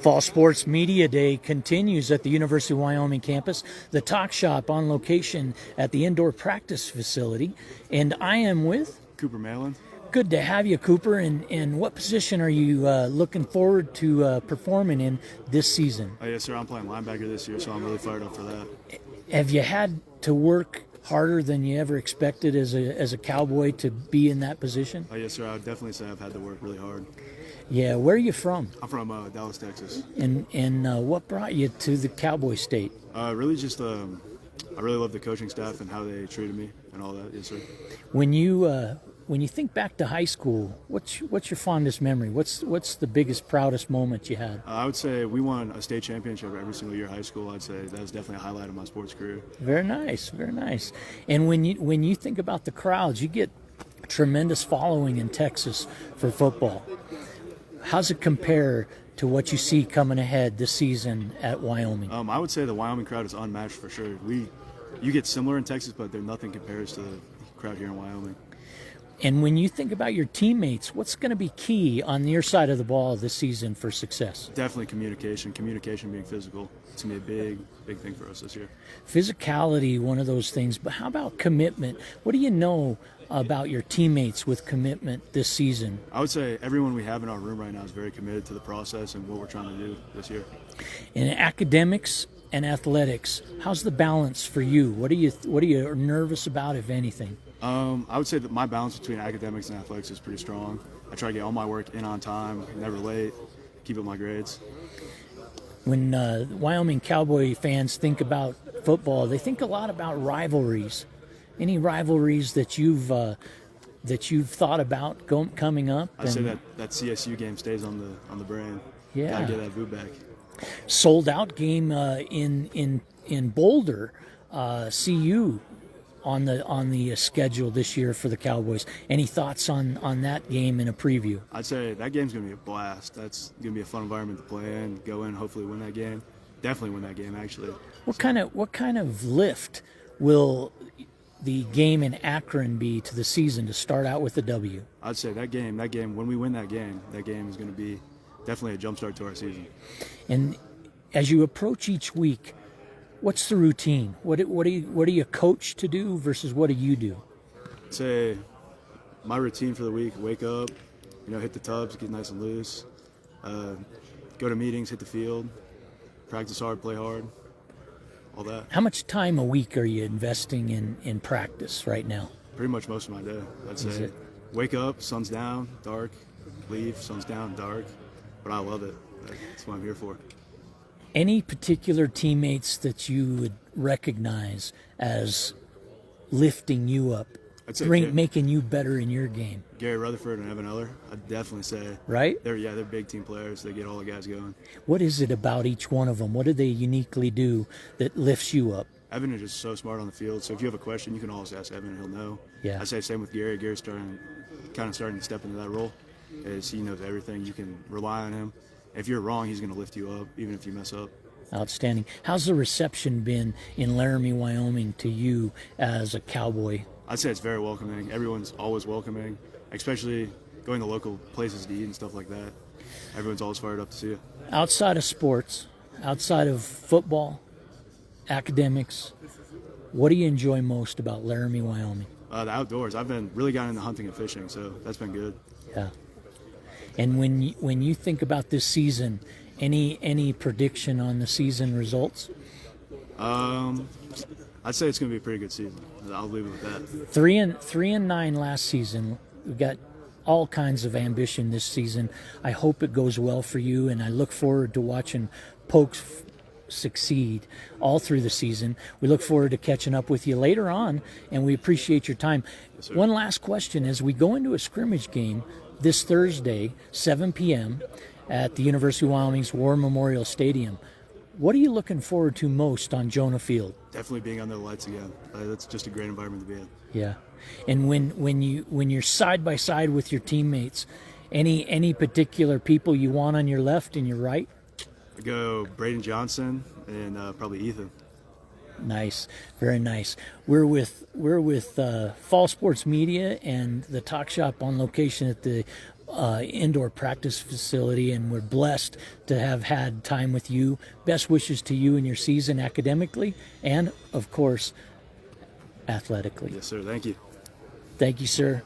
Fall Sports Media Day continues at the University of Wyoming campus. The Talk Shop on location at the indoor practice facility. And I am with Cooper Malin. Good to have you, Cooper. And what position are you looking forward to performing in this season? Yes, sir. I'm playing linebacker this year, so I'm really fired up for that. Have you had to work harder than you ever expected as a Cowboy to be in that position? Yes, sir. I would definitely say I've had to work really hard. Yeah, where are you from? I'm from Dallas, Texas. And what brought you to the Cowboy State? Really just I really love the coaching staff and how they treated me and all that. Yes, sir. When you think back to high school, what's your fondest memory? What's the biggest, proudest moment you had? I would say we won a state championship every single year of high school. I'd say that was definitely a highlight of my sports career. Very nice, very nice. And when you think about the crowds, you get a tremendous following in Texas for football. How's it compare to what you see coming ahead this season at Wyoming? I would say the Wyoming crowd is unmatched for sure. You get similar in Texas, but nothing compares to the crowd here in Wyoming. And when you think about your teammates, what's going to be key on your side of the ball this season for success? Definitely communication. Communication being physical. It's going to be a big thing for us this year. Physicality, one of those things. But how about commitment? What do you know about your teammates with commitment this season? I would say everyone we have in our room right now is very committed to the process and what we're trying to do this year. In academics and athletics, how's the balance for you? What are you nervous about, if anything? I would say that my balance between academics and athletics is pretty strong. I try to get all my work in on time, never late, keep up my grades. When Wyoming Cowboy fans think about football, they think a lot about rivalries. Any rivalries that you've thought about coming up? I'd say that CSU game stays on the brain. Yeah, gotta get that boot back. Sold out game in Boulder, CU on the schedule this year for the Cowboys. Any thoughts on that game in a preview? I'd say that game's gonna be a blast. That's gonna be a fun environment to play in. Go in, hopefully win that game. Definitely win that game, actually. What kind of lift will the game in Akron be to the season to start out with a W? I'd say that game, when we win that game is going to be definitely a jump start to our season. And as you approach each week, what's the routine? What are you coached to do versus what do you do? I'd say my routine for the week: wake up, hit the tubs, get nice and loose, go to meetings, hit the field, practice hard, play hard. All that. How much time a week are you investing in practice right now? Pretty much most of my day. I'd say wake up, sun's down, dark, leave, sun's down, dark. But I love it. That's what I'm here for. Any particular teammates that you would recognize as lifting you up, making you better in your game? Gary Rutherford and Evan Eller, I'd definitely say. Right? They're big team players. They get all the guys going. What is it about each one of them? What do they uniquely do that lifts you up? Evan is just so smart on the field. So if you have a question, you can always ask Evan and he'll know. Yeah. I say same with Gary. Gary's starting to step into that role. As he knows everything. You can rely on him. If you're wrong, he's going to lift you up, even if you mess up. Outstanding. How's the reception been in Laramie, Wyoming to you as a Cowboy? I'd say it's very welcoming. Everyone's always welcoming, especially going to local places to eat and stuff like that. Everyone's always fired up to see you. Outside of sports, outside of football, academics, what do you enjoy most about Laramie, Wyoming? The outdoors. I've been really gotten into hunting and fishing, so that's been good. Yeah. And when you think about this season, any prediction on the season results? I'd say it's going to be a pretty good season. I'll leave it with that. 3-9 last season. We've got all kinds of ambition this season. I hope it goes well for you, and I look forward to watching Pokes succeed all through the season. We look forward to catching up with you later on, and we appreciate your time. Yes, sir. One last question. As we go into a scrimmage game this Thursday, 7 p.m., at the University of Wyoming's War Memorial Stadium, what are you looking forward to most on Jonah Field? Definitely being under the lights again. That's just a great environment to be in. Yeah. And when you're side by side with your teammates, any particular people you want on your left and your right? I go Braden Johnson and probably Ethan. Nice, very nice. We're with Fall Sports Media and the Talk Shop on location at the indoor practice facility, and we're blessed to have had time with you. Best wishes to you in your season academically and, of course, athletically. Yes, sir. Thank you. Thank you, sir.